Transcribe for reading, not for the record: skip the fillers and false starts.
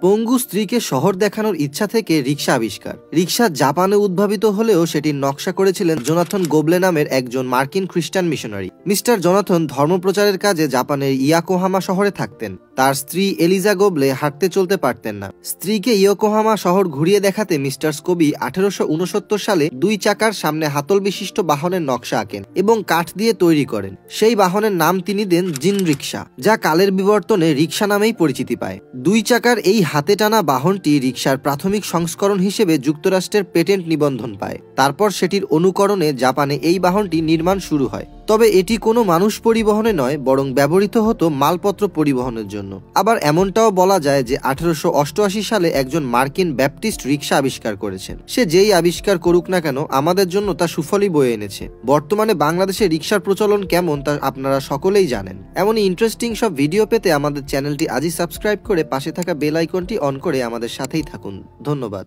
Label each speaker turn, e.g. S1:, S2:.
S1: পঙ্গু স্ত্রীকে শহর দেখানোর ইচ্ছা থেকে রিক্সা আবিষ্কার। রিক্সা জাপানে উদ্ভাবিত হলেও সেটির নকশা করেছিলেন জোনাথন গোবলে নামের একজন মার্কিন খ্রিস্টান মিশনারি। মিস্টার জোনাথন ধর্মপ্রচারের কাজে জাপানের ইয়াকোহামা শহরে থাকতেন। তার স্ত্রী এলিজা গোবলে হাঁটতে চলতে পারতেন না। স্ত্রীকে ইয়োকোহামা শহর ঘুরিয়ে দেখাতে মিস্টার স্কোবি 1869 সালে 2 চাকার সামনে হাতল বিশিষ্ট বাহনের নকশা আঁকেন এবং কাঠ দিয়ে তৈরি করেন। সেই বাহনের নাম তিনি দেন জিন রিক্সা, যা কালের বিবর্তনে রিক্সা নামেই পরিচিতি পায়। 2 চাকার এই হাতে টানা বাহনটি রিক্সার প্রাথমিক সংস্করণ হিসেবে যুক্তরাষ্ট্রের পেটেন্ট নিবন্ধন পায়। তারপর সেটির অনুকরণে জাপানে এই বাহনটি নির্মাণ শুরু হয়। তবে এটি কোনো মানুষ পরিবহনে নয়, বরং ব্যবহৃত হতো মালপত্র পরিবহনের জন্য। আবার এমনটাও বলা যায় যে 1888 সালে একজন মার্কিন ব্যাপটিস্ট রিক্সা আবিষ্কার করেছেন। সে যেই আবিষ্কার করুক না কেন, আমাদের জন্য তা সুফলই বয়ে এনেছে। বর্তমানে বাংলাদেশে রিক্সার প্রচলন কেমন তা আপনারা সকলেই জানেন। এমনই ইন্টারেস্টিং সব ভিডিও পেতে আমাদের চ্যানেলটি আজই সাবস্ক্রাইব করে পাশে থাকা বেল আইকনটি অন করে আমাদের সাথেই থাকুন। ধন্যবাদ।